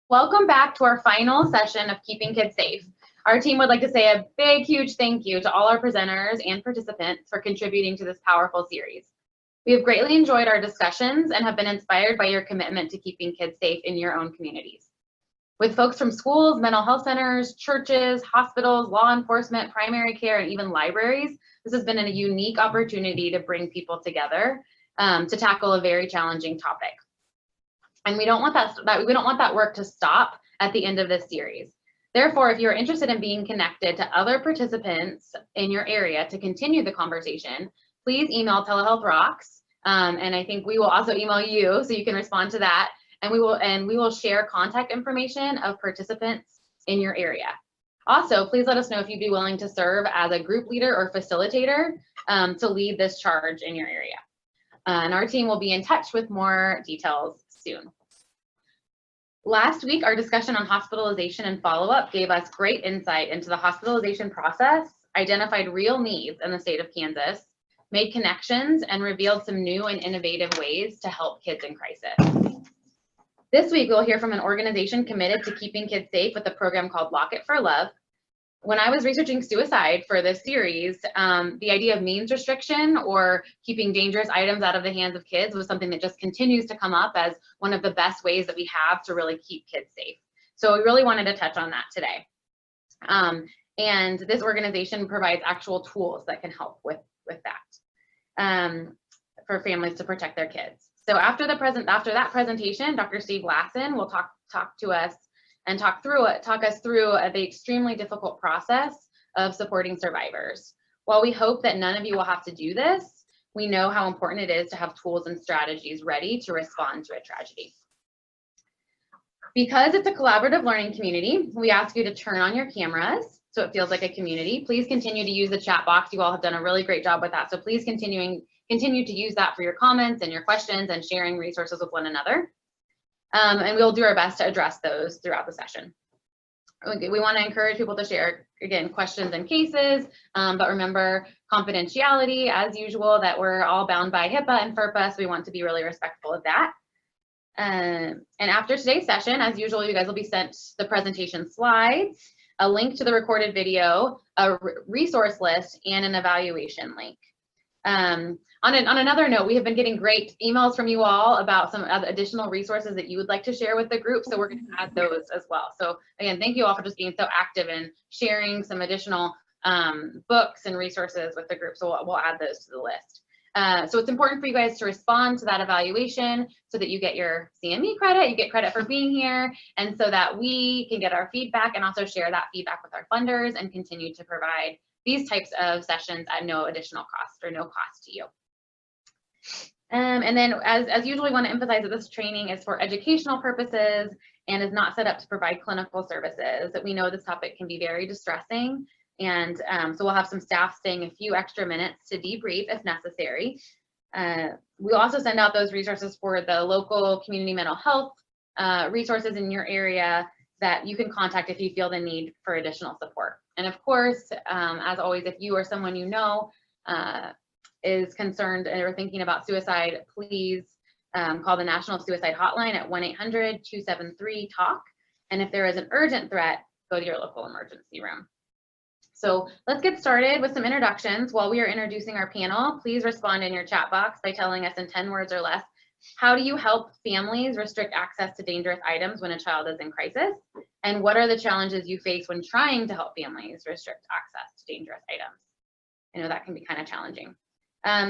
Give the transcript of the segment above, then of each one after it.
Welcome back to our final session of Keeping Kids Safe. Our team would like to say a big, huge thank you to all our presenters and participants for contributing to this powerful series. We have greatly enjoyed our discussions and have been inspired by your commitment to keeping kids safe in your own communities. With folks from schools, mental health centers, churches, hospitals, law enforcement, primary care, and even libraries, this has been a unique opportunity to bring people together to tackle a very challenging topic. And we don't want that work to stop at the end of this series. Therefore, if you're interested in being connected to other participants in your area to continue the conversation, please email Telehealth Rocks. And I think we will also email you so you can respond to that. And we will share contact information of participants in your area. Also, please let us know if you'd be willing to serve as a group leader or facilitator to lead this charge in your area. And our team will be in touch with more details soon. Last week, our discussion on hospitalization and follow-up gave us great insight into the hospitalization process, identified real needs in the state of Kansas, made connections, and revealed some new and innovative ways to help kids in crisis. This week, we'll hear from an organization committed to keeping kids safe with a program called Lock It for Love. When I was researching suicide for this series, the idea of means restriction or keeping dangerous items out of the hands of kids was something that just continues to come up as one of the best ways that we have to really keep kids safe. So we really wanted to touch on that today. And this organization provides actual tools that can help with that for families to protect their kids. So after that presentation, Dr. Steve Lassen will talk to us and talk us through the extremely difficult process of supporting survivors. While we hope that none of you will have to do this, we know how important it is to have tools and strategies ready to respond to a tragedy. Because it's a collaborative learning community, we ask you to turn on your cameras so it feels like a community. Please continue to use the chat box. You all have done a really great job with that. So please continue to use that for your comments and your questions and sharing resources with one another. And we'll do our best to address those throughout the session. We want to encourage people to share, again, questions and cases, but remember confidentiality as usual, that we're all bound by HIPAA and FERPA, so we want to be really respectful of that. And after today's session, as usual, you guys will be sent the presentation slides, a link to the recorded video, a resource list, and an evaluation link. On another note, we have been getting great emails from you all about some other additional resources that you would like to share with the group, so we're going to add those as well. So again, thank you all for just being so active and sharing some additional books and resources with the group, so we'll add those to the list. So it's important for you guys to respond to that evaluation so that you get your CME credit, you get credit for being here, and so that we can get our feedback and also share that feedback with our funders and continue to provide these types of sessions at no additional cost or no cost to you. And then as usual, we want to emphasize that this training is for educational purposes and is not set up to provide clinical services. That we know this topic can be very distressing, and so we'll have some staff staying a few extra minutes to debrief if necessary. We'll also send out those resources for the local community mental health resources in your area that you can contact if you feel the need for additional support. And of course, as always, if you or someone you know is concerned or thinking about suicide, please call the National Suicide Hotline at 1-800-273-TALK. And if there is an urgent threat, go to your local emergency room. So let's get started with some introductions. While we are introducing our panel, please respond in your chat box by telling us in 10 words or less, how do you help families restrict access to dangerous items when a child is in crisis? And what are the challenges you face when trying to help families restrict access to dangerous items? I know that can be kind of challenging.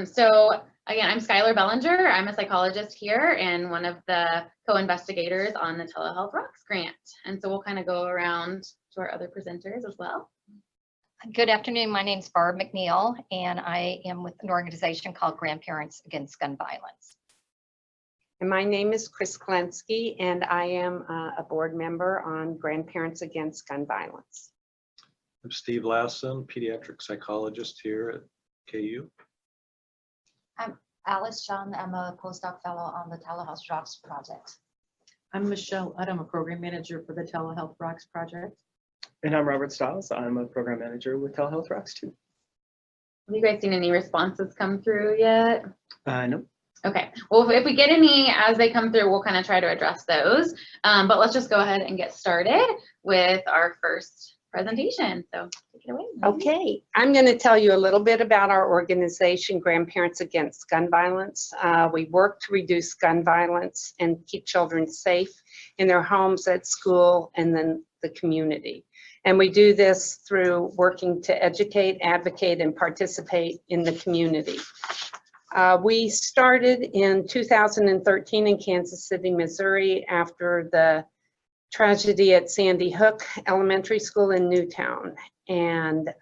So again, I'm Skylar Bellinger. I'm a psychologist here and one of the co-investigators on the Telehealth Rocks grant. And so we'll kind of go around to our other presenters as well. Good afternoon. My name is Barb McNeil, and I am with an organization called Grandparents Against Gun Violence. And my name is Chris Klensky, and I am a board member on Grandparents Against Gun Violence. I'm Steve Lassen, pediatric psychologist here at KU. I'm Alice Chung. I'm a postdoc fellow on the Telehealth Rocks project. I'm Michelle Utt. I'm a program manager for the Telehealth Rocks project. And I'm Robert Stiles. I'm a program manager with Telehealth Rocks too. Have you guys seen any responses come through yet? No. Okay, well, if we get any as they come through, we'll kind of try to address those. But let's just go ahead and get started with our first presentation. So take it away. Okay, I'm going to tell you a little bit about our organization, Grandparents Against Gun Violence. We work to reduce gun violence and keep children safe in their homes, at school, and then the community. And we do this through working to educate, advocate, and participate in the community. We started in 2013 in Kansas City, Missouri, after the tragedy at Sandy Hook Elementary School in Newtown. And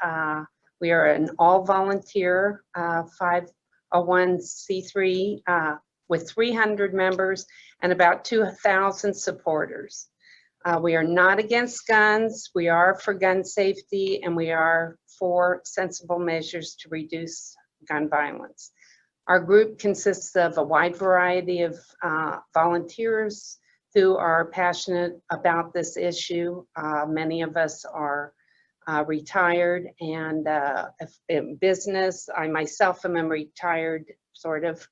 we are an all-volunteer 501c3 with 300 members and about 2,000 supporters. We are not against guns, we are for gun safety, and we are for sensible measures to reduce gun violence. Our group consists of a wide variety of volunteers who are passionate about this issue. Many of us are retired and in business. I myself am a retired sort of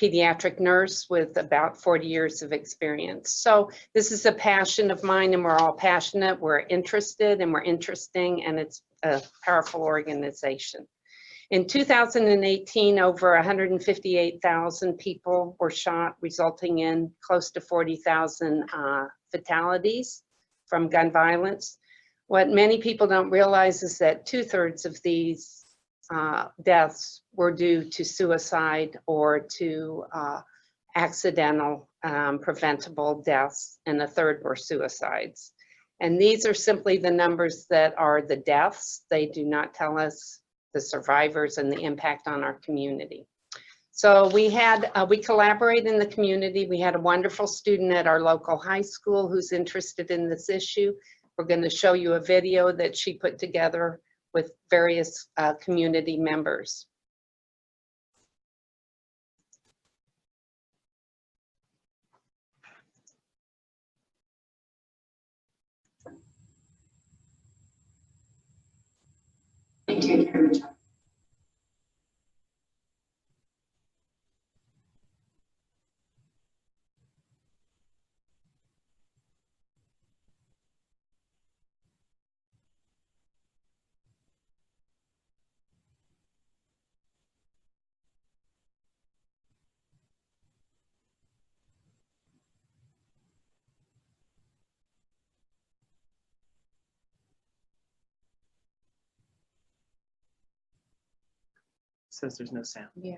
pediatric nurse with about 40 years of experience. So this is a passion of mine, and we're all passionate, we're interested, and we're interesting, and it's a powerful organization. In 2018, over 158,000 people were shot, resulting in close to 40,000 fatalities from gun violence. What many people don't realize is that 2/3 of these deaths were due to suicide or to accidental preventable deaths, and 1/3 were suicides. And these are simply the numbers that are the deaths. They do not tell us the survivors and the impact on our community. So we collaborate in the community. We had a wonderful student at our local high school who's interested in this issue. We're going to show you a video that she put together with various community members. Take care of each other. Says there's no sound. Yeah.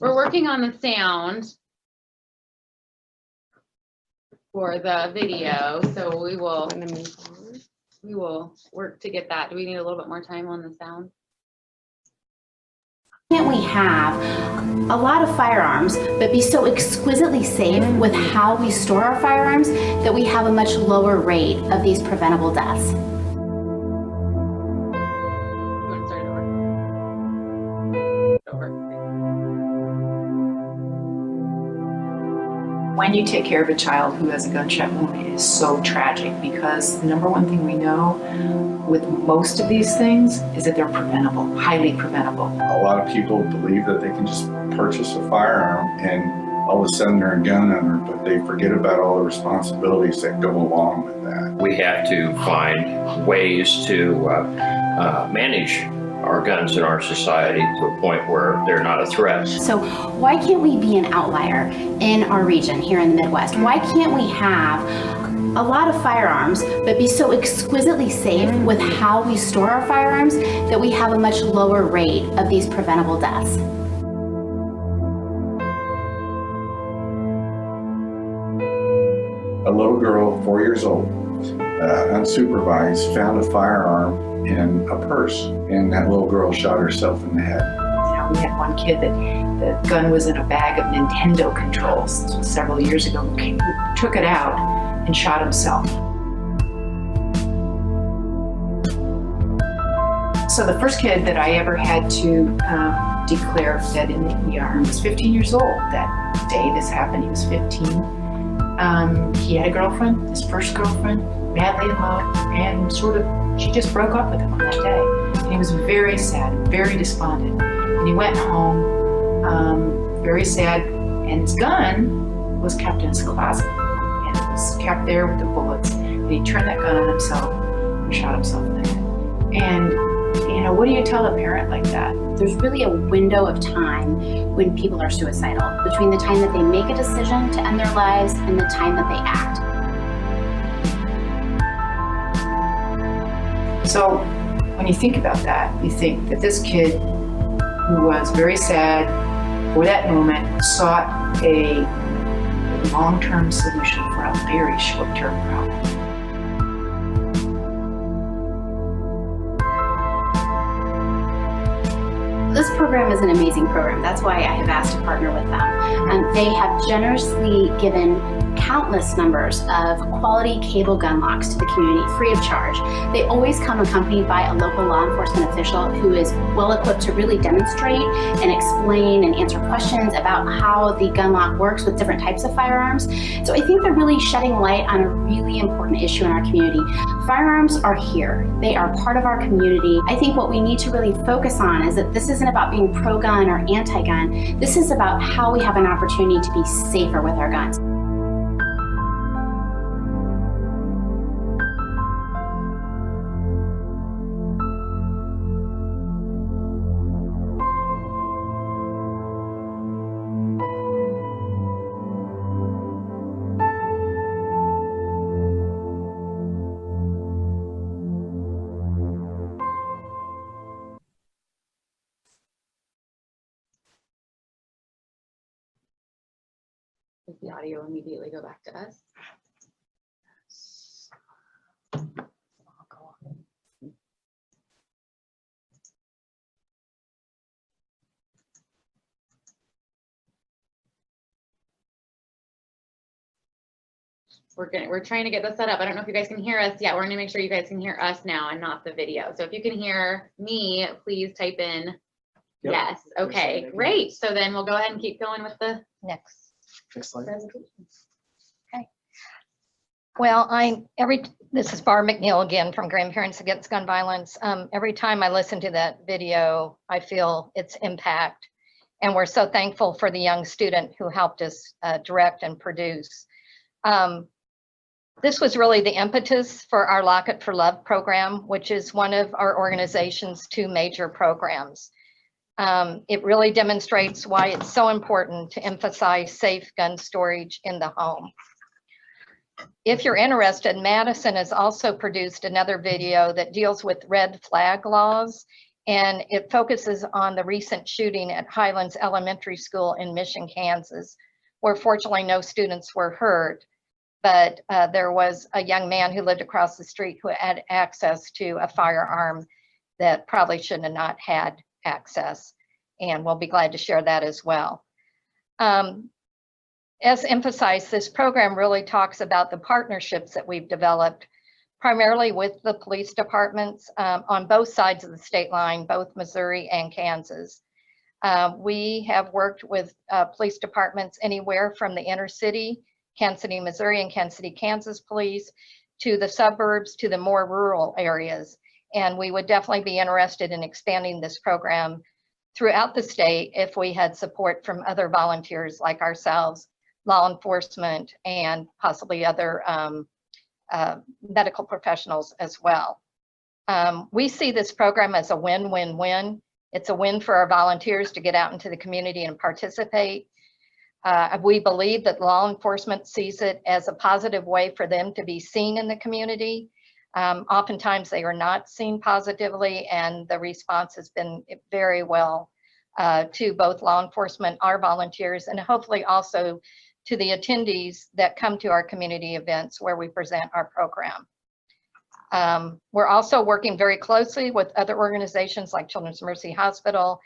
We're working on the sound for the video, so we will work to get that. Do we need a little bit more time on the sound? Can't we have a lot of firearms, but be so exquisitely safe with how we store our firearms that we have a much lower rate of these preventable deaths? You want to start over? When you take care of a child who has a gunshot wound, it is so tragic, because the number one thing we know with most of these things is that they're preventable, highly preventable. A lot of people believe that they can just purchase a firearm and all of a sudden they're a gun owner, but they forget about all the responsibilities that go along with that. We have to find ways to manage our guns in our society to a point where they're not a threat. So why can't we be an outlier in our region here in the Midwest? Why can't we have a lot of firearms, but be so exquisitely safe with how we store our firearms that we have a much lower rate of these preventable deaths? A little girl, 4 years old, unsupervised, found a firearm in a purse, and that little girl shot herself in the head. You know, we had one kid that the gun was in a bag of Nintendo controls several years ago, who took it out and shot himself. So the first kid that I ever had to declare dead in the ER was 15 years old. That day this happened, he was 15. He had a girlfriend, his first girlfriend, madly in love, and she just broke up with him on that day. And he was very sad, very despondent. And he went home very sad, and his gun was kept in his closet, and it was kept there with the bullets, and he turned that gun on himself and shot himself in the head. And, you know, what do you tell a parent like that? There's really a window of time when people are suicidal, between the time that they make a decision to end their lives and the time that they act. So when you think about that, you think that this kid, who was very sad for that moment, sought a long-term solution for a very short-term problem. This program is an amazing program. That's why I have asked to partner with them. They have generously given countless numbers of quality cable gun locks to the community free of charge. They always come accompanied by a local law enforcement official who is well equipped to really demonstrate and explain and answer questions about how the gun lock works with different types of firearms. So I think they're really shedding light on a really important issue in our community. Firearms are here. They are part of our community. I think what we need to really focus on is that this isn't about being pro-gun or anti-gun. This is about how we have an opportunity to be safer with our guns. Does the audio immediately go back to us? We're trying to get this set up. I don't know if you guys can hear us yet. We're gonna make sure you guys can hear us now and not the video. So if you can hear me, please type in Yep. yes. Okay, great. So then we'll go ahead and keep going with the Next. Next slide. presentation. Well, this is Barb McNeil again from Grandparents Against Gun Violence. Every time I listen to that video, I feel its impact. And we're so thankful for the young student who helped us direct and produce. This was really the impetus for our Lock It for Love program, which is one of our organization's two major programs. It really demonstrates why it's so important to emphasize safe gun storage in the home. If you're interested, Madison has also produced another video that deals with red flag laws, and it focuses on the recent shooting at Highlands Elementary School in Mission, Kansas, where fortunately no students were hurt, but there was a young man who lived across the street who had access to a firearm that probably should have not had access, and we'll be glad to share that as well. As emphasized, this program really talks about the partnerships that we've developed, primarily with the police departments on both sides of the state line, both Missouri and Kansas. We have worked with police departments anywhere from the inner city, Kansas City, Missouri, and Kansas City, Kansas police, to the suburbs, to the more rural areas. And we would definitely be interested in expanding this program throughout the state if we had support from other volunteers like ourselves, law enforcement, and possibly other medical professionals as well. We see this program as a win-win-win. It's a win for our volunteers to get out into the community and participate. We believe that law enforcement sees it as a positive way for them to be seen in the community. Oftentimes they are not seen positively, and the response has been very well to both law enforcement, our volunteers, and hopefully also to the attendees that come to our community events where we present our program. We're also working very closely with other organizations like Children's Mercy Hospital,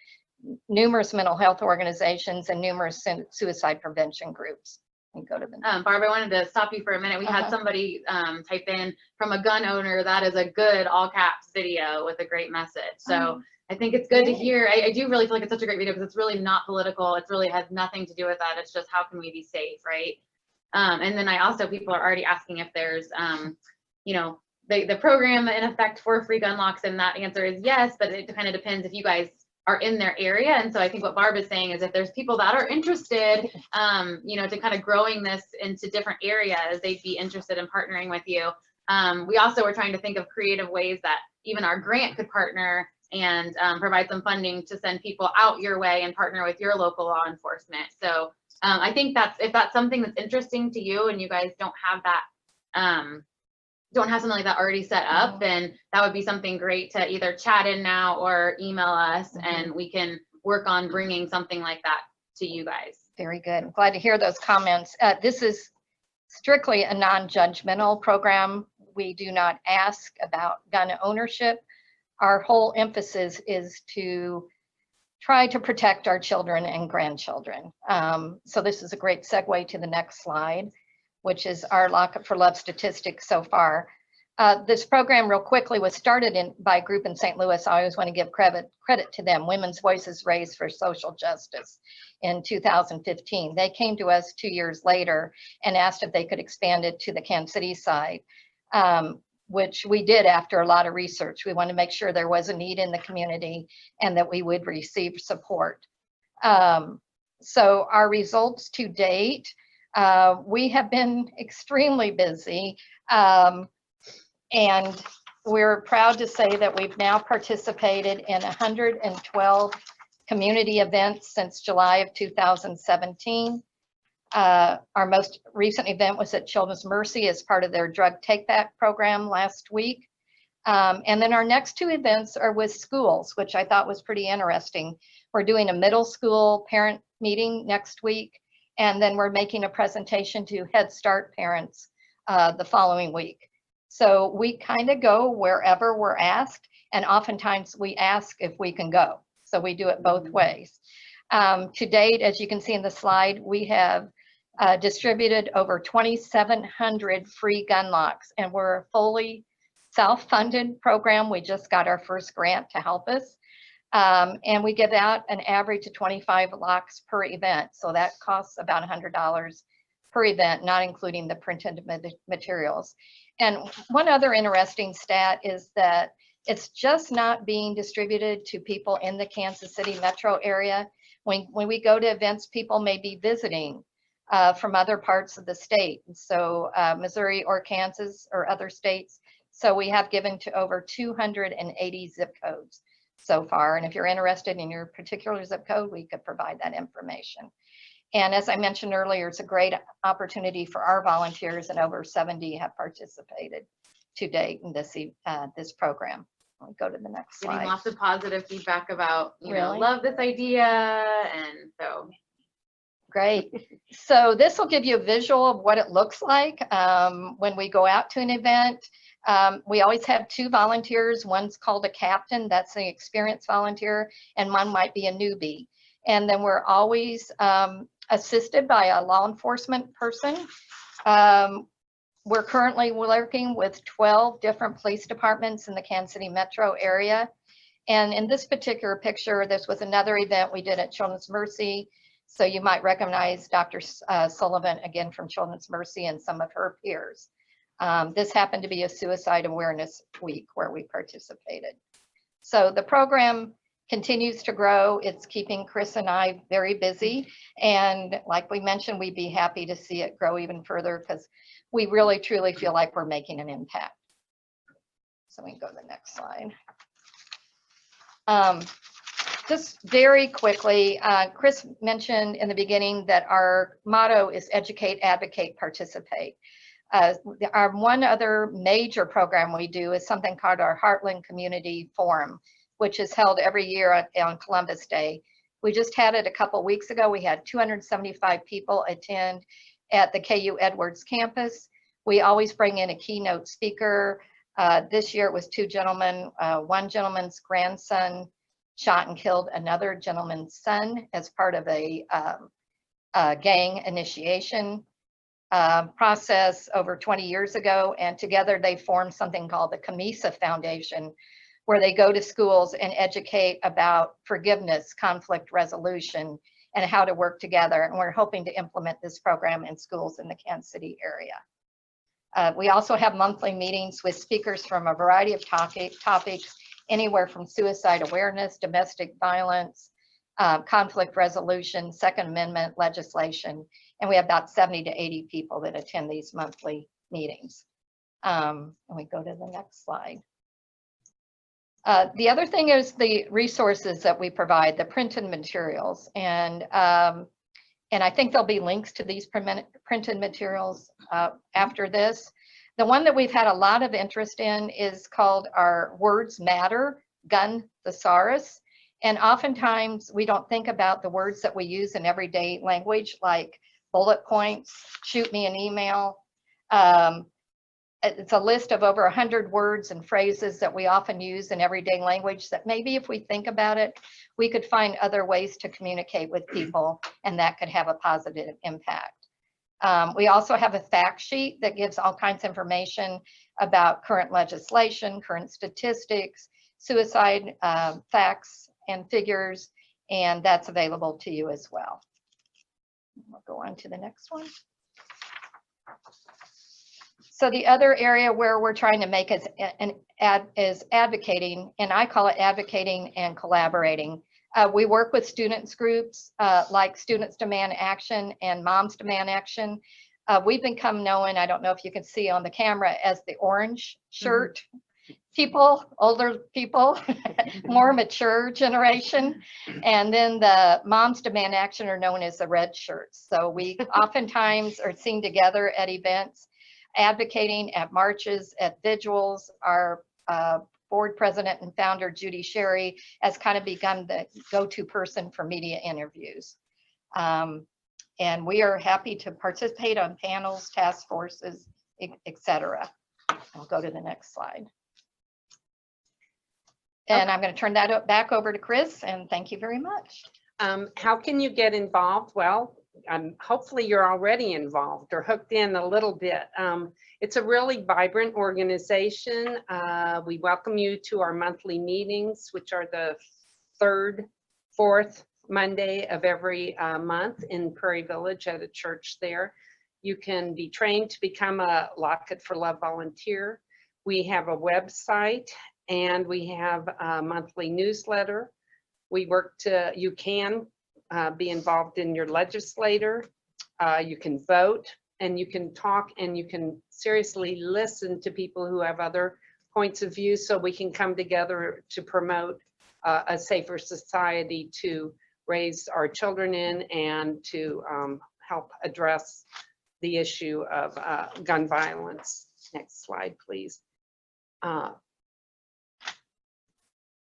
numerous mental health organizations, and numerous suicide prevention groups. And go to the Barb, I wanted to stop you for a minute. We had somebody type in from a gun owner, that is a good all caps video with a great message. So I think it's good to hear. I do really feel like it's such a great video because it's really not political. It really has nothing to do with that. It's just how can we be safe, right? And then people are already asking if there's, you know, the program in effect for free gun locks, and that answer is yes, but it kind of depends if you guys are in their area. And so I think what Barb is saying is if there's people that are interested, you know, to kind of growing this into different areas, they'd be interested in partnering with you. We also were trying to think of creative ways that even our grant could partner and provide some funding to send people out your way and partner with your local law enforcement. So I think if that's something that's interesting to you and you guys don't have that, don't have something like that already set up, then that would be something great to either chat in now or email us, and we can work on bringing something like that to you guys. Very good. I'm glad to hear those comments. This is strictly a non-judgmental program. We do not ask about gun ownership. Our whole emphasis is to try to protect our children and grandchildren. So this is a great segue to the next slide, which is our Lock Up for Love statistics so far. This program, real quickly, was started by a group in St. Louis. I always want to give credit to them, Women's Voices Raised for Social Justice in 2015. They came to us 2 years later and asked if they could expand it to the Kansas City side, which we did after a lot of research. We wanted to make sure there was a need in the community and that we would receive support. So our results to date, we have been extremely busy, and we're proud to say that we've now participated in 112 community events since July of 2017. Our most recent event was at Children's Mercy as part of their drug take-back program last week. And then our next two events are with schools, which I thought was pretty interesting. We're doing a middle school parent meeting next week, and then we're making a presentation to Head Start parents the following week. So we kind of go wherever we're asked, and oftentimes we ask if we can go. So we do it both ways. To date, as you can see in the slide, we have distributed over 2,700 free gun locks, and we're a fully self-funded program. We just got our first grant to help us. And we give out an average of 25 locks per event. So that costs about $100 per event, not including the printed materials. And one other interesting stat is that it's just not being distributed to people in the Kansas City metro area. When we go to events, people may be visiting from other parts of the state. So Missouri or Kansas or other states. So we have given to over 280 zip codes so far. And if you're interested in your particular zip code, we could provide that information. And as I mentioned earlier, it's a great opportunity for our volunteers, and over 70 have participated to date in this program. I'll go to the next slide. Getting lots of positive feedback about, you know, Really? love this idea, and so. Great. So this will give you a visual of what it looks like when we go out to an event. We always have two volunteers. One's called a captain, that's an experienced volunteer, and one might be a newbie. And then we're always assisted by a law enforcement person. We're currently working with 12 different police departments in the Kansas City metro area. And in this particular picture, this was another event we did at Children's Mercy. So you might recognize Dr. Sullivan again from Children's Mercy and some of her peers. This happened to be a suicide awareness week where we participated. So the program continues to grow. It's keeping Chris and I very busy. And like we mentioned, we'd be happy to see it grow even further because we really truly feel like we're making an impact. So we can go to the next slide. Just very quickly, Chris mentioned in the beginning that our motto is educate, advocate, participate. Our one other major program we do is something called our Heartland Community Forum, which is held every year on Columbus Day. We just had it a couple weeks ago. We had 275 people attend at the KU Edwards campus. We always bring in a keynote speaker. This year it was two gentlemen. One gentleman's grandson shot and killed another gentleman's son as part of a gang initiation process over 20 years ago. And together they formed something called the Camisa Foundation, where they go to schools and educate about forgiveness, conflict resolution, and how to work together. And we're hoping to implement this program in schools in the Kansas City area. We also have monthly meetings with speakers from a variety of topics, anywhere from suicide awareness, domestic violence, conflict resolution, Second Amendment legislation, and we have about 70 to 80 people that attend these monthly meetings. And we go to the next slide. The other thing is the resources that we provide, the printed materials, and I think there'll be links to these printed materials after this. The one that we've had a lot of interest in is called our Words Matter Gun Thesaurus. And oftentimes we don't think about the words that we use in everyday language, like bullet points, shoot me an email. It's a list of over 100 words and phrases that we often use in everyday language that maybe if we think about it, we could find other ways to communicate with people, and that could have a positive impact. We also have a fact sheet that gives all kinds of information about current legislation, current statistics, suicide facts and figures, and that's available to you as well. We'll go on to the next one. So the other area where we're trying to make is advocating, and I call it advocating and collaborating. We work with students groups like Students Demand Action and Moms Demand Action. We've become known, I don't know if you can see on the camera, as the orange shirt people, older people, more mature generation. And then the Moms Demand Action are known as the red shirts. So we oftentimes are seen together at events, advocating at marches, at vigils. Our board president and founder, Judy Sherry, has kind of become the go-to person for media interviews. And we are happy to participate on panels, task forces, etc. I'll go to the next slide. And I'm going to turn that back over to Chris, and thank you very much. How can you get involved? Well, hopefully you're already involved or hooked in a little bit. It's a really vibrant organization. We welcome you to our monthly meetings, which are the fourth Monday of every month in Prairie Village at a church there. You can be trained to become a Lock It for Love volunteer. We have a website and we have a monthly newsletter. We work to, you can be involved in your legislator, you can vote, and you can talk, and you can seriously listen to people who have other points of view, so we can come together to promote a safer society to raise our children in and to help address the issue of gun violence. Next slide, please.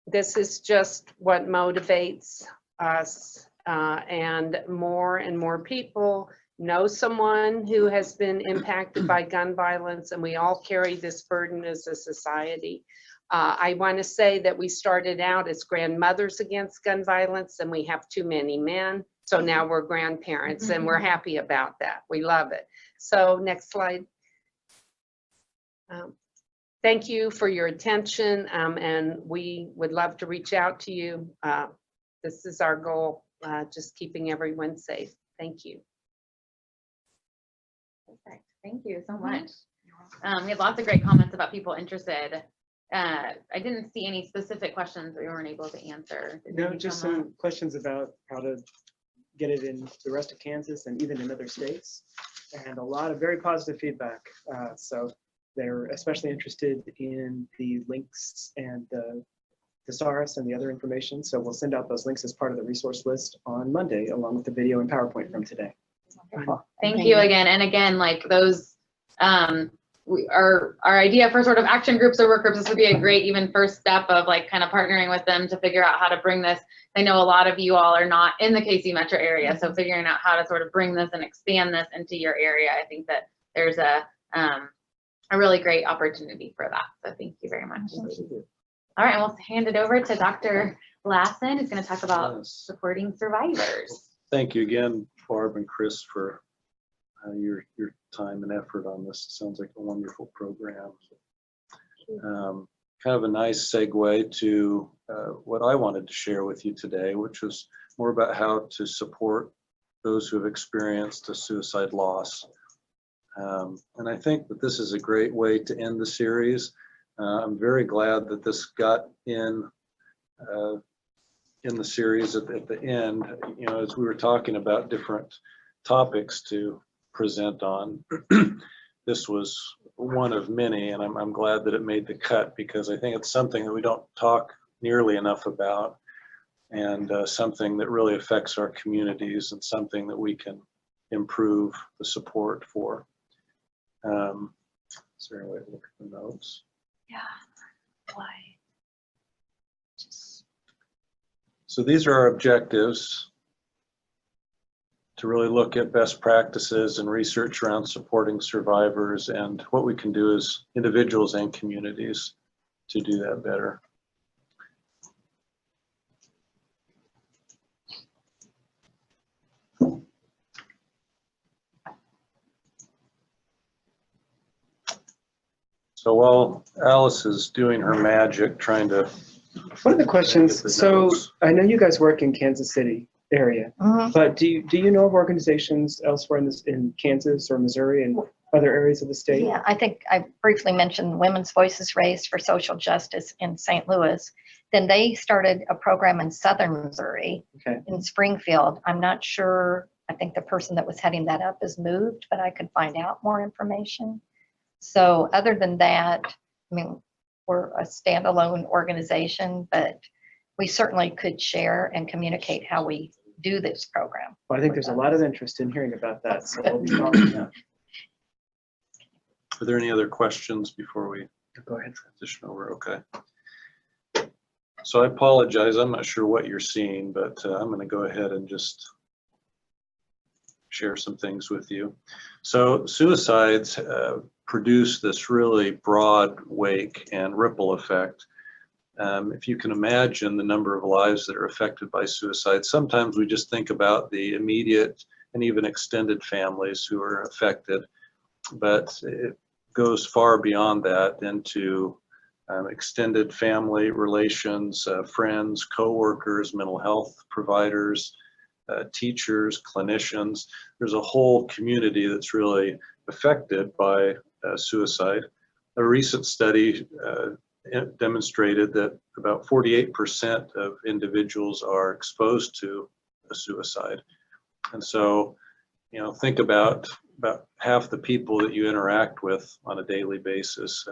This is just what motivates us, and more people know someone who has been impacted by gun violence, and we all carry this burden as a society. I want to say that we started out as grandmothers against gun violence, and we have too many men, so now we're grandparents, and we're happy about that. We love it. So next slide. Thank you for your attention, and we would love to reach out to you. This is our goal, just keeping everyone safe. Thank you. Perfect. Thank you so much. We had lots of great comments about people interested. I didn't see any specific questions that we weren't able to answer. No, just some questions about how to get it in the rest of Kansas and even in other states, and a lot of very positive feedback. So they're especially interested in the links and the thesaurus and the other information. So we'll send out those links as part of the resource list on Monday, along with the video and PowerPoint from today. Wonderful. Thank you again. And again, like those, our idea for sort of action groups or work groups, this would be a great even first step of like kind of partnering with them to figure out how to bring this. I know a lot of you all are not in the KC metro area, so figuring out how to sort of bring this and expand this into your area, I think that there's a really great opportunity for that. So thank you very much. All right, we'll hand it over to Dr. Lassen, who's going to talk about supporting survivors. Thank you again, Barb and Chris, for your time and effort on this. It sounds like a wonderful program. Kind of a nice segue to what I wanted to share with you today, which was more about how to support those who have experienced a suicide loss. And I think that this is a great way to end the series. I'm very glad that this got in the series at the end. You know, as we were talking about different topics to present on, this was one of many, and I'm glad that it made the cut, because I think it's something that we don't talk nearly enough about, and something that really affects our communities, and something that we can improve the support for. Is there any way to look at the notes? Yeah. Why? So these are our objectives, to really look at best practices and research around supporting survivors, and what we can do as individuals and communities to do that better. So while Alice is doing her magic, trying to One of the questions, get the so notes. I know you guys work in Kansas City area, but do you know of organizations elsewhere in Kansas or Missouri and other areas of the state? Yeah, I think I briefly mentioned Women's Voices Raised for Social Justice in St. Louis. Then they started a program in Southern Missouri, Okay. in Springfield. I'm not sure, I think the person that was heading that up has moved, but I could find out more information. So other than that, I mean, we're a standalone organization, but we certainly could share and communicate how we do this program. Well, I think there's a lot of interest in hearing about that, so we'll be following that. Are there any other questions before we Go ahead. transition over? Okay. So I apologize, I'm not sure what you're seeing, but I'm going to go ahead and just share some things with you. So suicides produce this really broad wake and ripple effect. If you can imagine the number of lives that are affected by suicide, sometimes we just think about the immediate and even extended families who are affected, but it goes far beyond that into extended family relations, friends, co-workers, mental health providers, teachers, clinicians. There's a whole community that's really affected by suicide. A recent study demonstrated that about 48% of individuals are exposed to a suicide. And so, you know, think about half the people that you interact with on a daily basis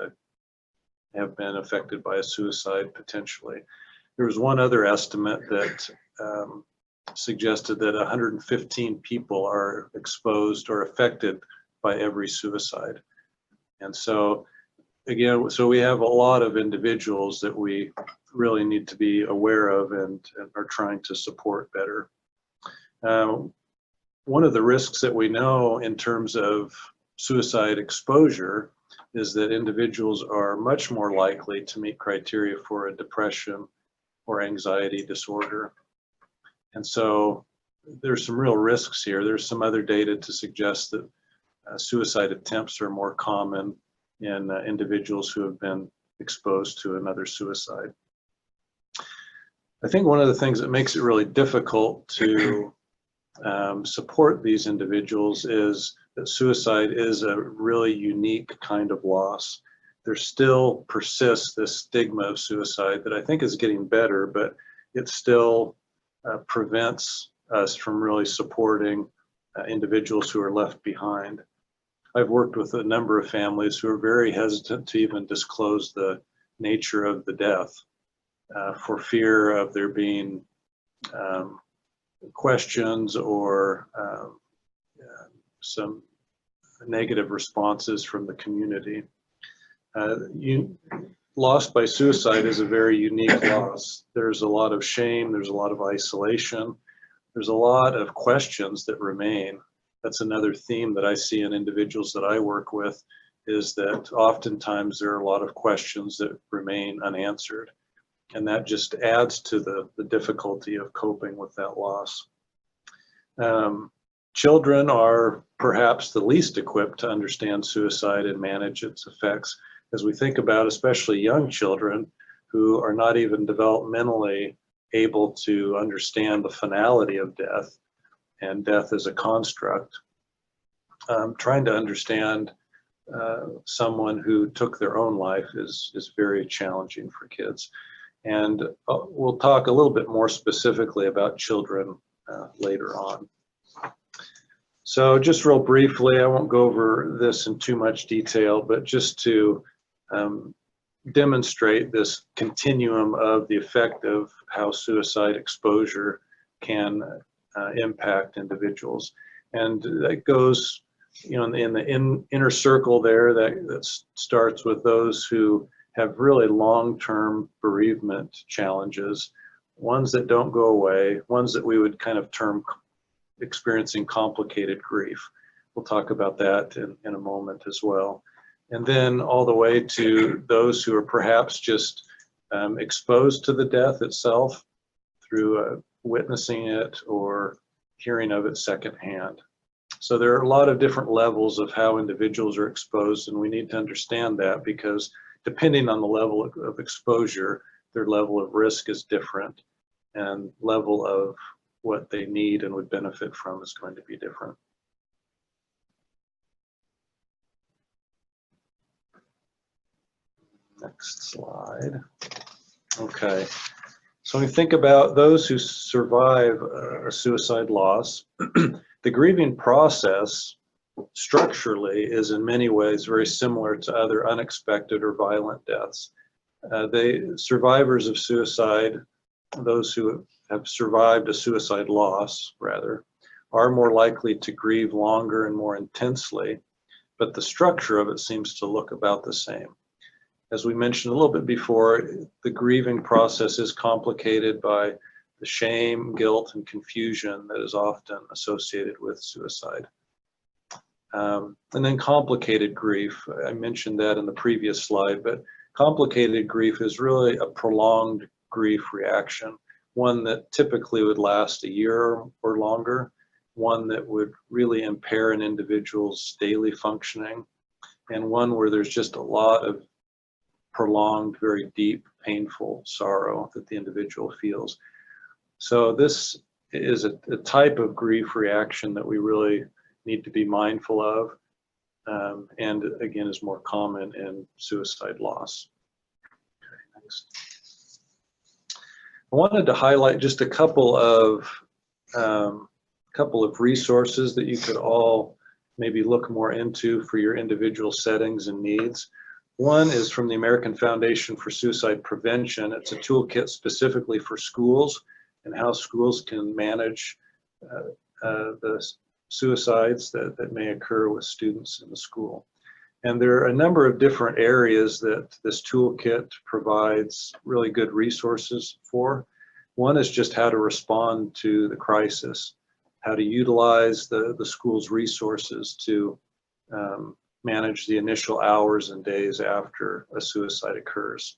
have been affected by a suicide potentially. There was one other estimate that suggested that 115 people are exposed or affected by every suicide. And so again, so we have a lot of individuals that we really need to be aware of and are trying to support better. One of the risks that we know in terms of suicide exposure is that individuals are much more likely to meet criteria for a depression or anxiety disorder. And so there's some real risks here. There's some other data to suggest that suicide attempts are more common in individuals who have been exposed to another suicide. I think one of the things that makes it really difficult to support these individuals is that suicide is a really unique kind of loss. There still persists this stigma of suicide that I think is getting better, but it still prevents us from really supporting individuals who are left behind. I've worked with a number of families who are very hesitant to even disclose the nature of the death for fear of there being questions or some negative responses from the community. Loss by suicide is a very unique loss. There's a lot of shame, there's a lot of isolation, there's a lot of questions that remain. That's another theme that I see in individuals that I work with, is that oftentimes there are a lot of questions that remain unanswered. And that just adds to the difficulty of coping with that loss. Children are perhaps the least equipped to understand suicide and manage its effects, as we think about especially young children who are not even developmentally able to understand the finality of death and death as a construct. Trying to understand someone who took their own life is very challenging for kids. And we'll talk a little bit more specifically about children later on. So just real briefly, I won't go over this in too much detail, but just to demonstrate this continuum of the effect of how suicide exposure can impact individuals. And that goes, you know, in the inner circle there, that starts with those who have really long-term bereavement challenges, ones that don't go away, ones that we would kind of term experiencing complicated grief. We'll talk about that in a moment as well. And then all the way to those who are perhaps just exposed to the death itself through witnessing it or hearing of it secondhand. So there are a lot of different levels of how individuals are exposed, and we need to understand that, because depending on the level of exposure, their level of risk is different, and level of what they need and would benefit from is going to be different. Next slide. Okay, so when we think about those who survive a suicide loss, the grieving process structurally is in many ways very similar to other unexpected or violent deaths. Survivors of suicide, those who have survived a suicide loss, rather, are more likely to grieve longer and more intensely, but the structure of it seems to look about the same. As we mentioned a little bit before, the grieving process is complicated by the shame, guilt, and confusion that is often associated with suicide. And then complicated grief, I mentioned that in the previous slide, but complicated grief is really a prolonged grief reaction, one that typically would last a year or longer, one that would really impair an individual's daily functioning, and one where there's just a lot of prolonged, very deep, painful sorrow that the individual feels. So this is a type of grief reaction that we really need to be mindful of, and again is more common in suicide loss. Okay, next. I wanted to highlight just a couple of resources that you could all maybe look more into for your individual settings and needs. One is from the American Foundation for Suicide Prevention. It's a toolkit specifically for schools and how schools can manage the suicides that may occur with students in the school. And there are a number of different areas that this toolkit provides really good resources for. One is just how to respond to the crisis, how to utilize the school's resources to manage the initial hours and days after a suicide occurs.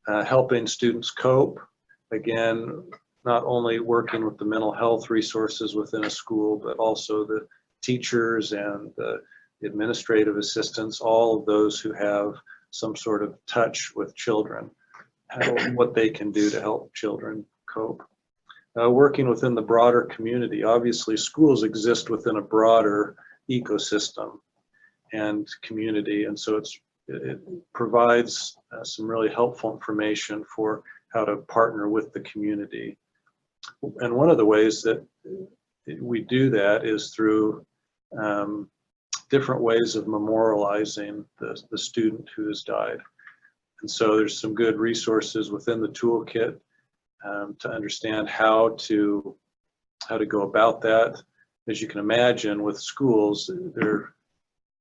Helping students cope, again, not only working with the mental health resources within a school, but also the teachers and the administrative assistants, all of those who have some sort of touch with children, what they can do to help children cope. Working within the broader community. Obviously, schools exist within a broader ecosystem and community, and so it provides some really helpful information for how to partner with the community. And one of the ways that we do that is through different ways of memorializing the student who has died. And so there's some good resources within the toolkit to understand how to go about that. As you can imagine, with schools,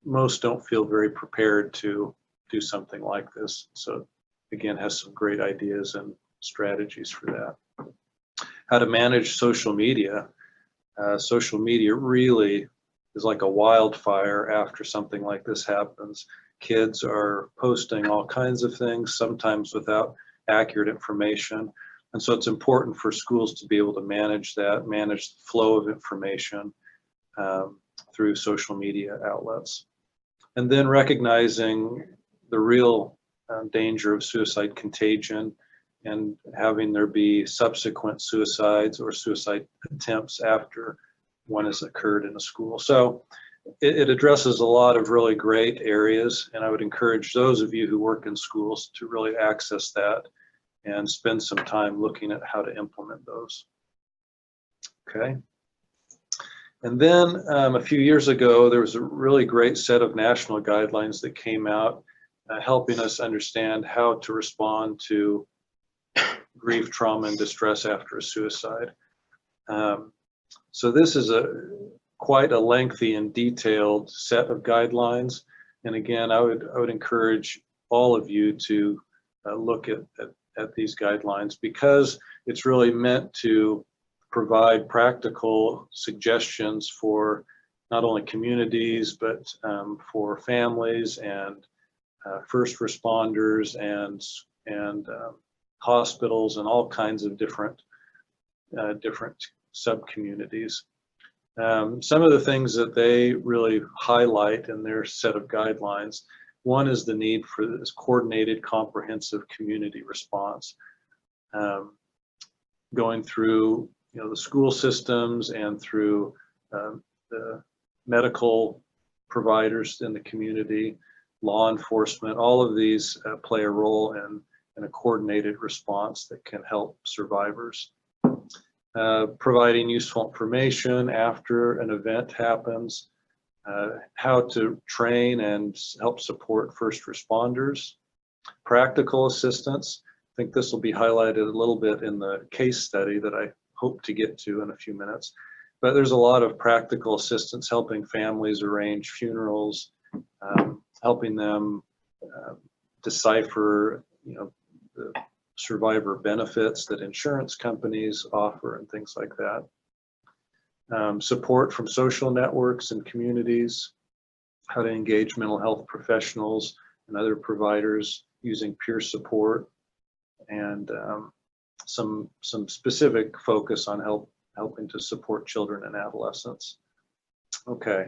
most don't feel very prepared to do something like this. So again, has some great ideas and strategies for that. How to manage social media. Social media really is like a wildfire after something like this happens. Kids are posting all kinds of things, sometimes without accurate information. And so it's important for schools to be able to manage that, manage the flow of information through social media outlets. And then recognizing the real danger of suicide contagion and having there be subsequent suicides or suicide attempts after one has occurred in a school. So it addresses a lot of really great areas, and I would encourage those of you who work in schools to really access that and spend some time looking at how to implement those. Okay. And then a few years ago, there was a really great set of national guidelines that came out helping us understand how to respond to grief, trauma, and distress after a suicide. So this is quite a lengthy and detailed set of guidelines. And again, I would encourage all of you to look at these guidelines, because it's really meant to provide practical suggestions for not only communities, but for families and first responders and hospitals and all kinds of different sub-communities. Some of the things that they really highlight in their set of guidelines, one is the need for this coordinated, comprehensive community response, going through the school systems and through the medical providers in the community, law enforcement. All of these play a role in a coordinated response that can help survivors. Providing useful information after an event happens, how to train and help support first responders, practical assistance. I think this will be highlighted a little bit in the case study that I hope to get to in a few minutes. But there's a lot of practical assistance helping families arrange funerals, helping them decipher, the survivor benefits that insurance companies offer and things like that. Support from social networks and communities, how to engage mental health professionals and other providers using peer support, and some specific focus on helping to support children and adolescents. Okay.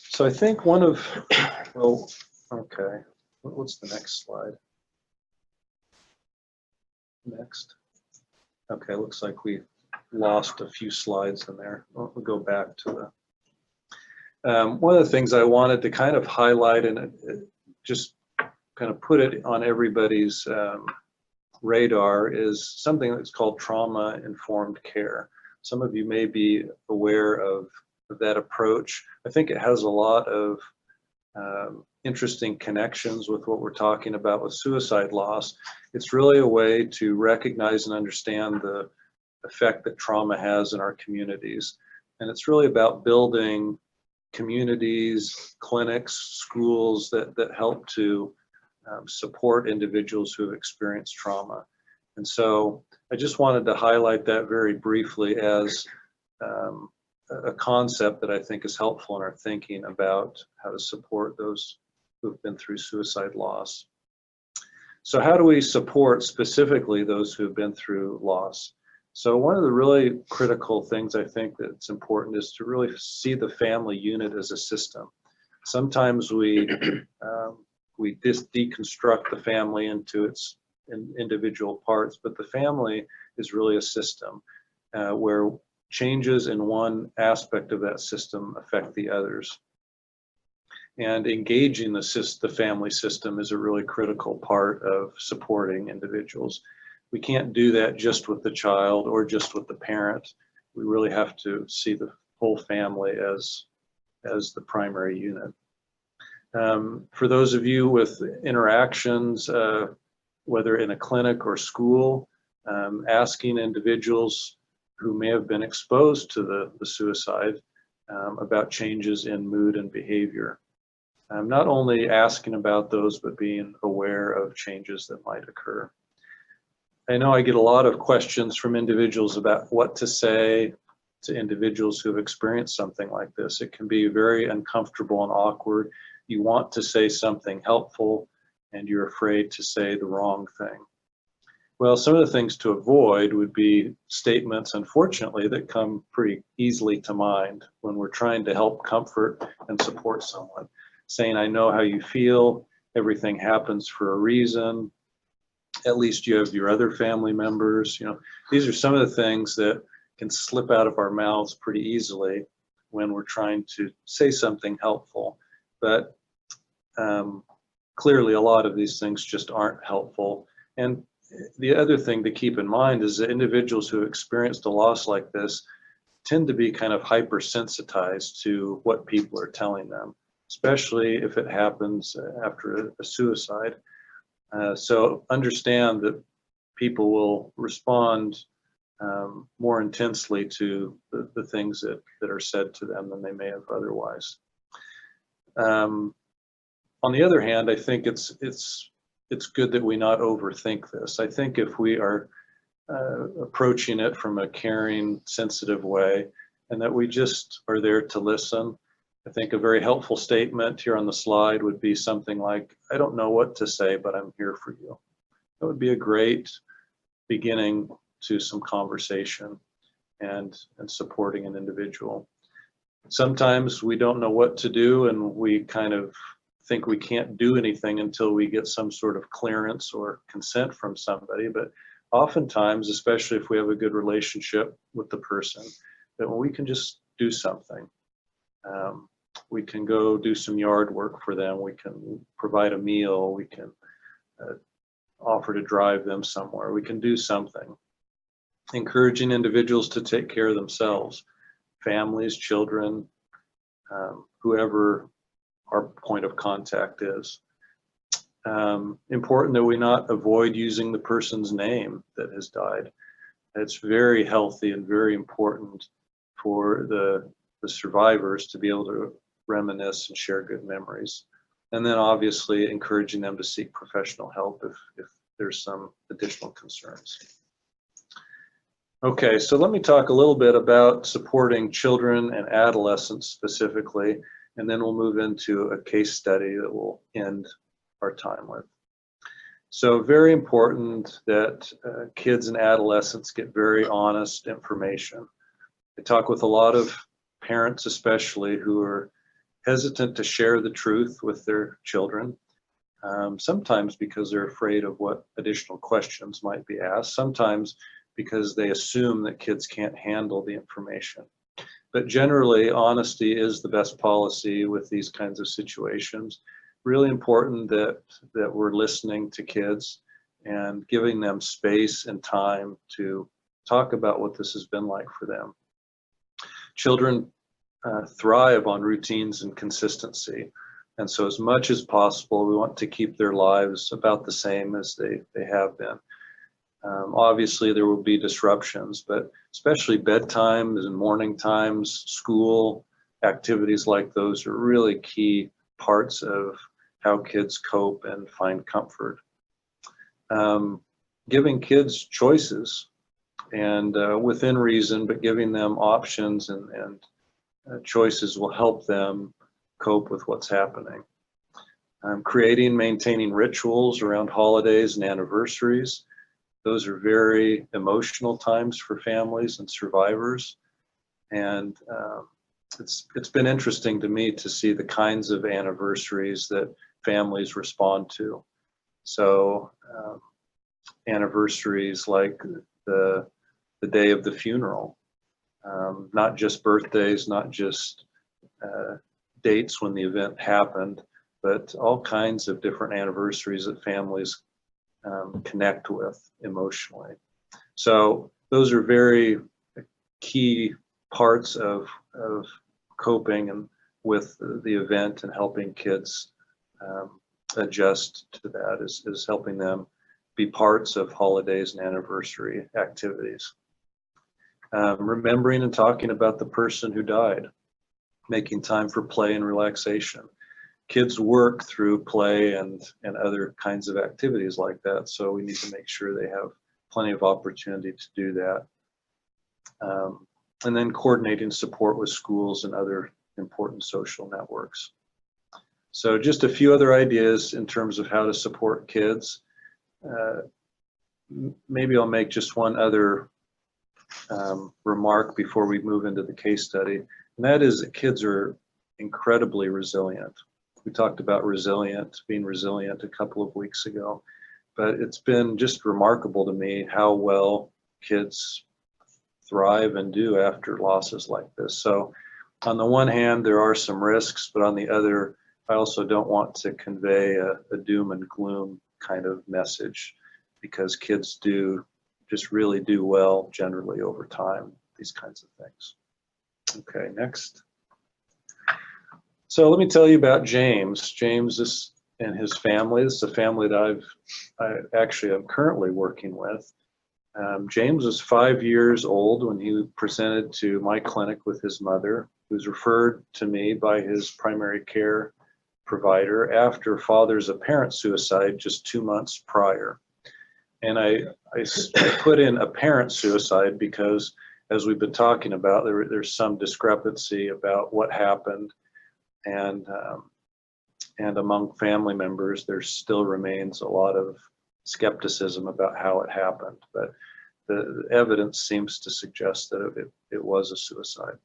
So I think one of, well, okay, what's the next slide? Next. Okay, looks like we lost a few slides in there. We'll go back to the, one of the things I wanted to kind of highlight and just kind of put it on everybody's radar is something that's called trauma-informed care. Some of you may be aware of that approach. I think it has a lot of interesting connections with what we're talking about with suicide loss. It's really a way to recognize and understand the effect that trauma has in our communities. And it's really about building communities, clinics, schools that help to support individuals who have experienced trauma. And so I just wanted to highlight that very briefly as a concept that I think is helpful in our thinking about how to support those who've been through suicide loss. So how do we support specifically those who've been through loss? So one of the really critical things I think that's important is to really see the family unit as a system. Sometimes we deconstruct the family into its individual parts, but the family is really a system where changes in one aspect of that system affect the others. And engaging the family system is a really critical part of supporting individuals. We can't do that just with the child or just with the parent. We really have to see the whole family as the primary unit. For those of you with interactions, whether in a clinic or school, asking individuals who may have been exposed to the suicide about changes in mood and behavior. Not only asking about those, but being aware of changes that might occur. I know I get a lot of questions from individuals about what to say to individuals who have experienced something like this. It can be very uncomfortable and awkward. You want to say something helpful and you're afraid to say the wrong thing. Well, some of the things to avoid would be statements, unfortunately, that come pretty easily to mind when we're trying to help comfort and support someone. Saying, I know how you feel, everything happens for a reason, at least you have your other family members. These are some of the things that can slip out of our mouths pretty easily when we're trying to say something helpful. But clearly a lot of these things just aren't helpful. And the other thing to keep in mind is that individuals who experienced a loss like this tend to be kind of hypersensitized to what people are telling them, especially if it happens after a suicide. So understand that people will respond more intensely to the things that are said to them than they may have otherwise. On the other hand, I think it's good that we not overthink this. I think if we are approaching it from a caring, sensitive way, and that we just are there to listen, I think a very helpful statement here on the slide would be something like, I don't know what to say, but I'm here for you. That would be a great beginning to some conversation and supporting an individual. Sometimes we don't know what to do, and we kind of think we can't do anything until we get some sort of clearance or consent from somebody. But oftentimes, especially if we have a good relationship with the person, that we can just do something. We can go do some yard work for them. We can provide a meal. We can offer to drive them somewhere. We can do something. Encouraging individuals to take care of themselves, families, children, whoever our point of contact is. Important that we not avoid using the person's name that has died. It's very healthy and very important for the survivors to be able to reminisce and share good memories. And then obviously encouraging them to seek professional help if there's some additional concerns. Okay, so let me talk a little bit about supporting children and adolescents specifically, and then we'll move into a case study that we'll end our time with. So very important that kids and adolescents get very honest information. I talk with a lot of parents especially who are hesitant to share the truth with their children, sometimes because they're afraid of what additional questions might be asked, sometimes because they assume that kids can't handle the information. But generally, honesty is the best policy with these kinds of situations. Really important that we're listening to kids and giving them space and time to talk about what this has been like for them. Children thrive on routines and consistency. And so as much as possible, we want to keep their lives about the same as they have been. Obviously, there will be disruptions, but especially bedtimes and morning times, school activities like those are really key parts of how kids cope and find comfort. Giving kids choices and within reason, but giving them options and choices will help them cope with what's happening. Creating, maintaining rituals around holidays and anniversaries. Those are very emotional times for families and survivors. And it's been interesting to me to see the kinds of anniversaries that families respond to. So anniversaries like the day of the funeral, not just birthdays, not just dates when the event happened, but all kinds of different anniversaries that families connect with emotionally. So those are very key parts of coping and with the event and helping kids adjust to that is helping them be parts of holidays and anniversary activities. Remembering and talking about the person who died, making time for play and relaxation. Kids work through play and other kinds of activities like that, so we need to make sure they have plenty of opportunity to do that. And then coordinating support with schools and other important social networks. So just a few other ideas in terms of how to support kids. Maybe I'll make just one other remark before we move into the case study, and that is that kids are incredibly resilient. We talked about being resilient a couple of weeks ago, but it's been just remarkable to me how well kids thrive and do after losses like this. So On the one hand, there are some risks, but on the other, I also don't want to convey a doom and gloom kind of message, because kids do just really do well generally over time, these kinds of things. Okay, next. So let me tell you about James. James and his family. This is a family that I actually am currently working with. James was 5 years old when he presented to my clinic with his mother, who was referred to me by his primary care provider after father's apparent suicide just 2 months prior. And I put in apparent suicide because, as we've been talking about, there's some discrepancy about what happened, and among family members, there still remains a lot of skepticism about how it happened. But the evidence seems to suggest that it was a suicide.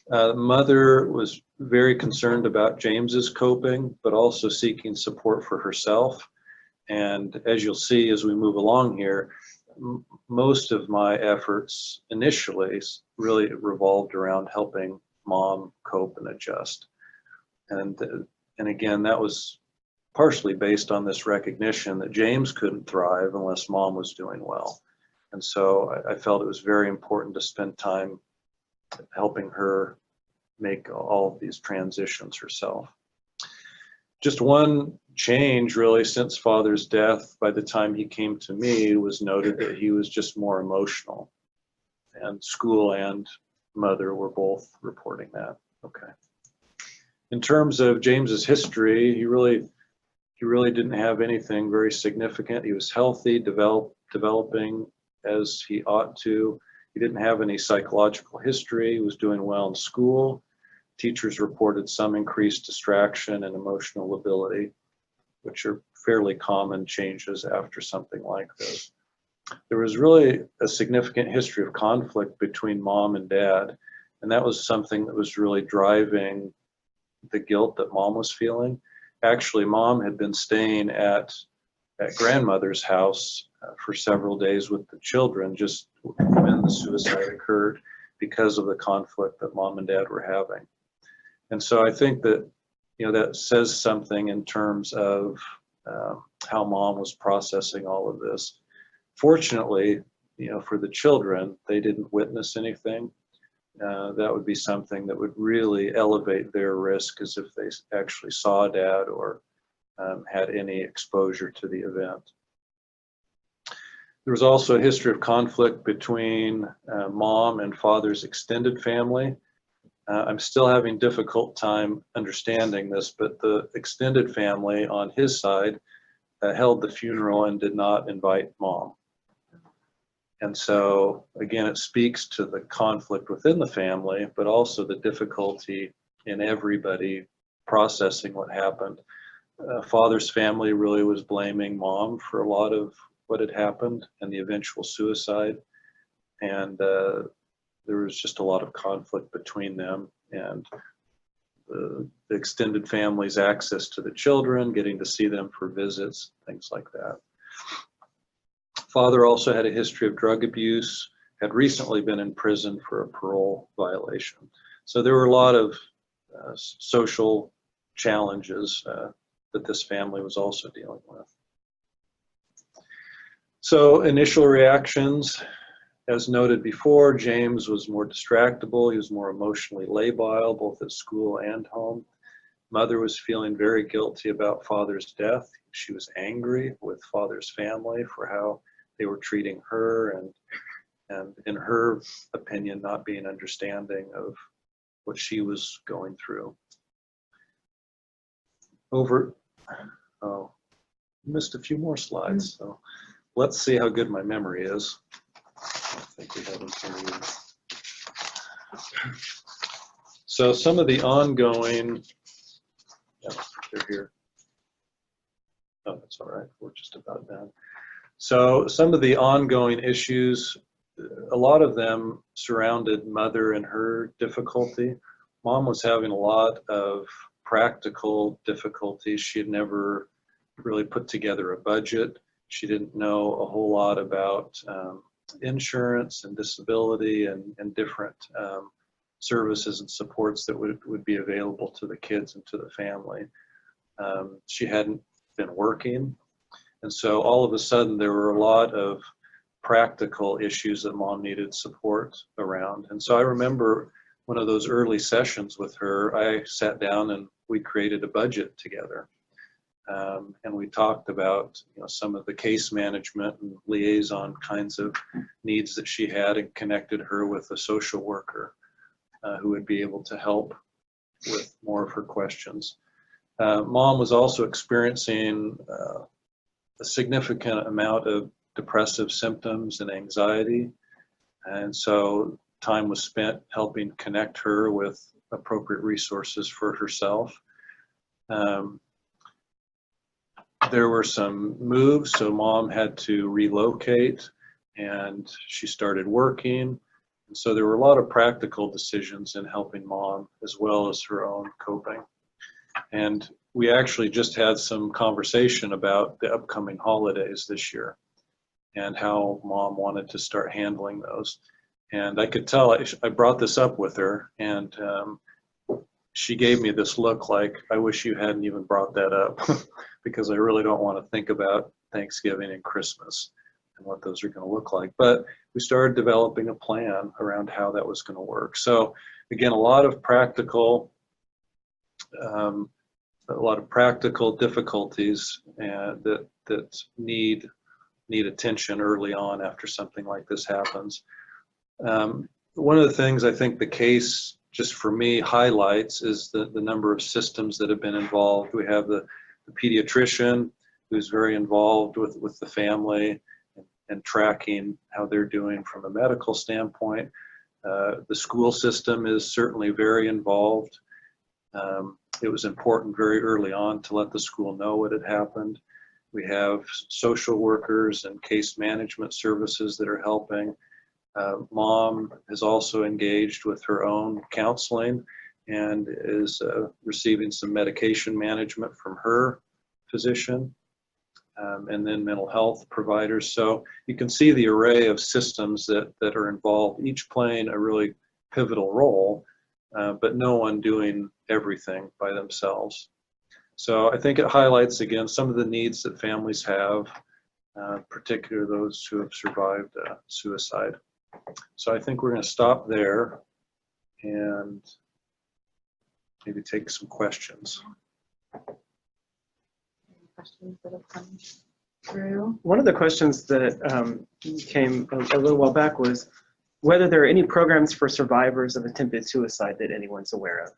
Mother was very concerned about James's coping, but also seeking support for herself. And as you'll see as we move along here, most of my efforts initially really revolved around helping mom cope and adjust. And again, that was partially based on this recognition that James couldn't thrive unless mom was doing well. And so I felt it was very important to spend time helping her make all of these transitions herself. Just one change really since father's death, by the time he came to me, was noted that he was just more emotional. And school and mother were both reporting that. Okay. In terms of James's history, he really didn't have anything very significant. He was healthy, developing as he ought to. He didn't have any psychological history. He was doing well in school. Teachers reported some increased distraction and emotional lability, which are fairly common changes after something like this. There was really a significant history of conflict between mom and dad, and that was something that was really driving the guilt that mom was feeling. Actually, mom had been staying at grandmother's house for several days with the children just when the suicide occurred, because of the conflict that mom and dad were having. And so I think that, that says something in terms of how mom was processing all of this. Fortunately, for the children, they didn't witness anything. That would be something that would really elevate their risk, as if they actually saw dad or had any exposure to the event. There was also a history of conflict between mom and father's extended family. I'm still having difficult time understanding this, but the extended family on his side held the funeral and did not invite mom. And so, again, it speaks to the conflict within the family, but also the difficulty in everybody processing what happened. Father's family really was blaming mom for a lot of what had happened and the eventual suicide. And there was just a lot of conflict between them, and the extended family's access to the children, getting to see them for visits, things like that. Father also had a history of drug abuse, had recently been in prison for a parole violation. So there were a lot of social challenges that this family was also dealing with. So initial reactions, as noted before, James was more distractible. He was more emotionally labile, both at school and home. Mother was feeling very guilty about father's death. She was angry with father's family for how they were treating her, and in her opinion, not being understanding of what she was going through. Missed a few more slides, so let's see how good my memory is. I think we have them for you. So some of the ongoing, they're here. Oh, that's all right, we're just about done. So some of the ongoing issues, a lot of them surrounded mother and her difficulty. Mom was having a lot of practical difficulties. She had never really put together a budget. She didn't know a whole lot about insurance and disability and different services and supports that would be available to the kids and to the family. She hadn't been working, and so all of a sudden there were a lot of practical issues that mom needed support around. And so I remember one of those early sessions with her, I sat down and we created a budget together. And we talked about, you know, some of the case management and liaison kinds of needs that she had, and connected her with a social worker who would be able to help with more of her questions. Mom was also experiencing a significant amount of depressive symptoms and anxiety, and so time was spent helping connect her with appropriate resources for herself. There were some moves, so mom had to relocate, and she started working. And so there were a lot of practical decisions in helping mom, as well as her own coping. And we actually just had some conversation about the upcoming holidays this year and how mom wanted to start handling those. And I could tell, I brought this up with her, and she gave me this look like, I wish you hadn't even brought that up, because I really don't want to think about Thanksgiving and Christmas and what those are going to look like. But we started developing a plan around how that was going to work. So again, a lot of practical difficulties that need attention early on after something like this happens. One of the things I think the case, just for me, highlights is the number of systems that have been involved. We have the pediatrician, who's very involved with the family and tracking how they're doing from a medical standpoint. The school system is certainly very involved. It was important very early on to let the school know what had happened. We have social workers and case management services that are helping. Mom is also engaged with her own counseling and is receiving some medication management from her physician, and then mental health providers. So you can see the array of systems that are involved, each playing a really pivotal role, but no one doing everything by themselves. So I think it highlights again some of the needs that families have, particularly those who have survived suicide. So I think we're going to stop there and maybe take some questions. Questions that have come through? One of the questions that came a little while back was whether there are any programs for survivors of attempted suicide that anyone's aware of.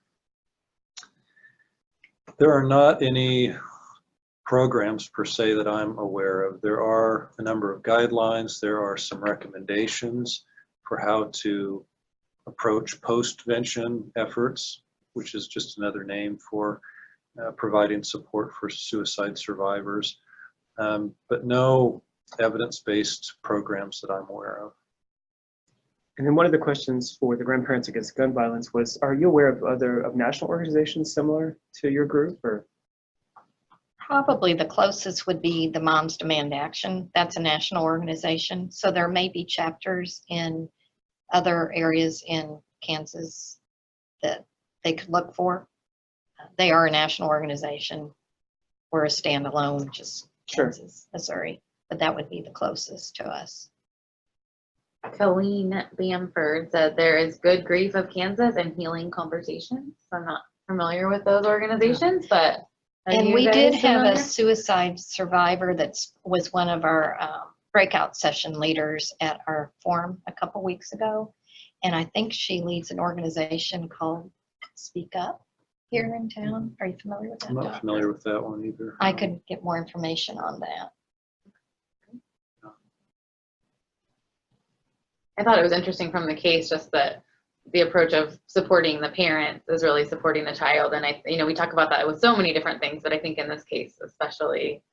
There are not any programs per se that I'm aware of. There are a number of guidelines. There are some recommendations for how to approach post-vention efforts, which is just another name for providing support for suicide survivors, but no evidence-based programs that I'm aware of. And then one of the questions for the Grandparents Against Gun Violence was, are you aware of national organizations similar to your group? Or Probably the closest would be the Moms Demand Action. That's a national organization. So there may be chapters in other areas in Kansas that they could look for. They are a national organization. We're a standalone, just Kansas, Missouri, but that would be the closest to us. Colleen Bamford said there is Good Grief of Kansas and Healing Conversations. I'm not familiar with those organizations, but And we did have a suicide survivor that was one of our breakout session leaders at our forum a couple weeks ago. And I think she leads an organization called Speak Up here in town. Are you familiar with that? I'm not familiar with that one either. I could get more information on that. I thought it was interesting from the case, just that the approach of supporting the parents is really supporting the child. And we talk about that with so many different things, but I think in this case, especially,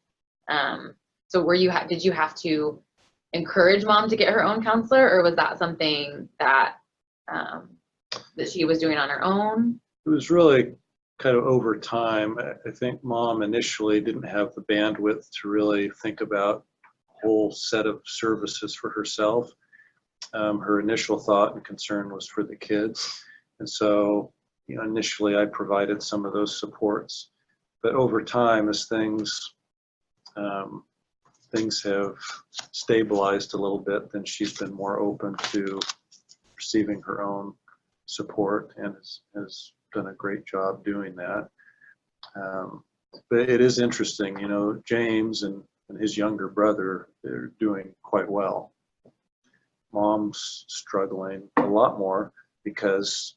so did you have to encourage mom to get her own counselor, or was that something that, that she was doing on her own? It was really kind of over time. I think mom initially didn't have the bandwidth to really think about a whole set of services for herself. Her initial thought and concern was for the kids. And so, initially I provided some of those supports, but over time, as things have stabilized a little bit, then she's been more open to receiving her own support and has done a great job doing that. But it is interesting, James and his younger brother, they're doing quite well. Mom's struggling a lot more because,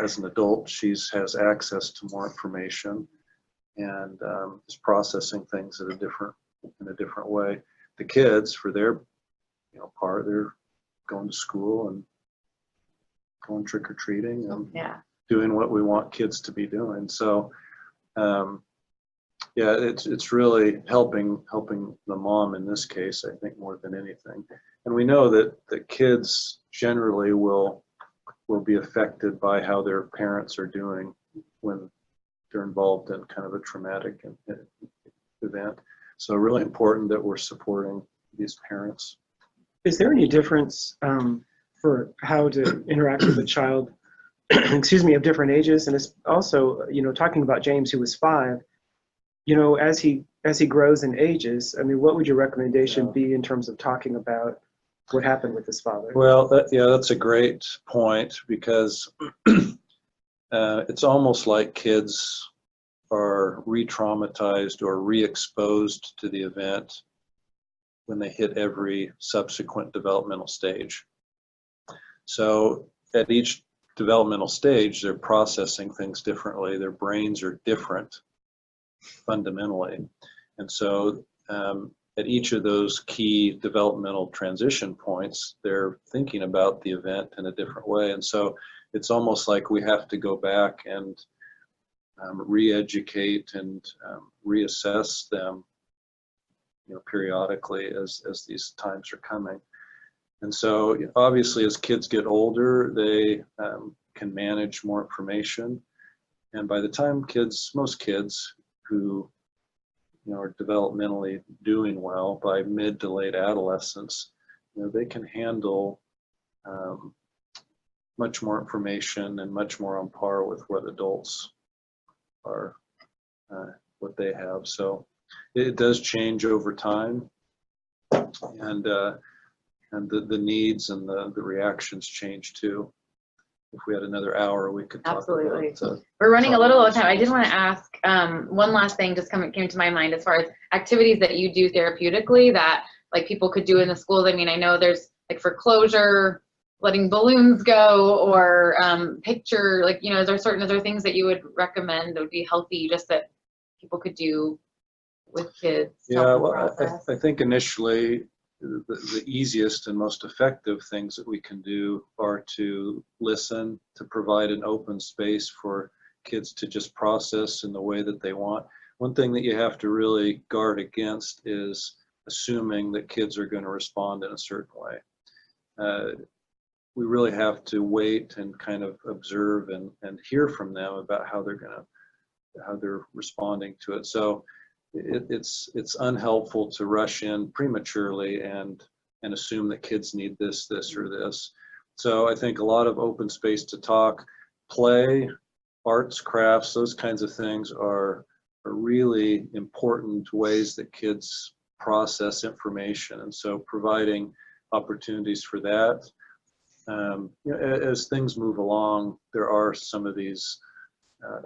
as an adult, she has access to more information and is processing things in a different way. The kids, for their part, they're going to school and going trick-or-treating and doing what we want kids to be doing. So yeah, it's really helping the mom in this case, I think, more than anything. And we know that the kids generally will be affected by how their parents are doing when they're involved in kind of a traumatic event. So really important that we're supporting these parents. Is there any difference for how to interact with a child, excuse me, of different ages? And it's also, talking about James, who was 5, as he grows and ages, I mean, what would your recommendation be in terms of talking about what happened with his father? Well, that's a great point, because it's almost like kids are re-traumatized or re-exposed to the event when they hit every subsequent developmental stage. So at each developmental stage, they're processing things differently. Their brains are different fundamentally. And so at each of those key developmental transition points, they're thinking about the event in a different way. And so it's almost like we have to go back and re-educate and reassess them periodically as these times are coming. And so obviously as kids get older, they can manage more information. And by the time most kids who are developmentally doing well, by mid to late adolescence, they can handle much more information and much more on par with what adults are, what they have. So it does change over time, and the needs and the reactions change too. If we had another hour, we could talk Absolutely. about We're running a little over time. I did want to ask one last thing just came to my mind as far as activities that you do therapeutically that like people could do in the schools. I mean, I know there's like for closure, letting balloons go, or picture, like, is there certain other things that you would recommend that would be healthy just that people could do with kids? Yeah, well, I think initially the easiest and most effective things that we can do are to listen, to provide an open space for kids to just process in the way that they want. One thing that you have to really guard against is assuming that kids are going to respond in a certain way. We really have to wait and kind of observe and hear from them about how they're responding to it. So it's unhelpful to rush in prematurely and assume that kids need this, or this. So I think a lot of open space to talk, play, arts, crafts, those kinds of things are really important ways that kids process information. And so providing opportunities for that. As things move along, there are some of these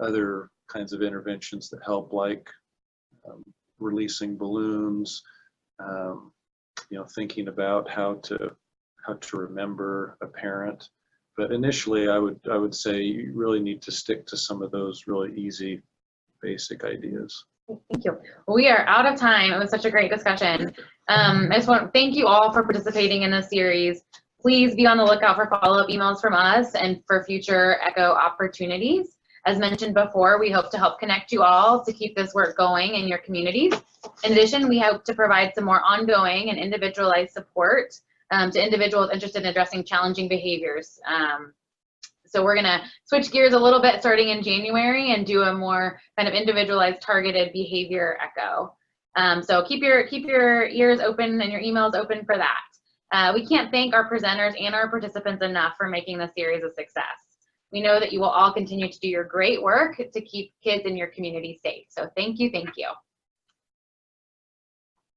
other kinds of interventions that help, like releasing balloons, thinking about how to remember a parent. But initially, I would say you really need to stick to some of those really easy, basic ideas. Thank you. Well, we are out of time. It was such a great discussion. I just want to thank you all for participating in this series. Please be on the lookout for follow-up emails from us and for future ECHO opportunities. As mentioned before, we hope to help connect you all to keep this work going in your communities. In addition, we hope to provide some more ongoing and individualized support to individuals interested in addressing challenging behaviors. So we're gonna switch gears a little bit starting in January and do a more kind of individualized targeted behavior ECHO. So keep your ears open and your emails open for that. We can't thank our presenters and our participants enough for making this series a success. We know that you will all continue to do your great work to keep kids in your community safe. So thank you, thank you.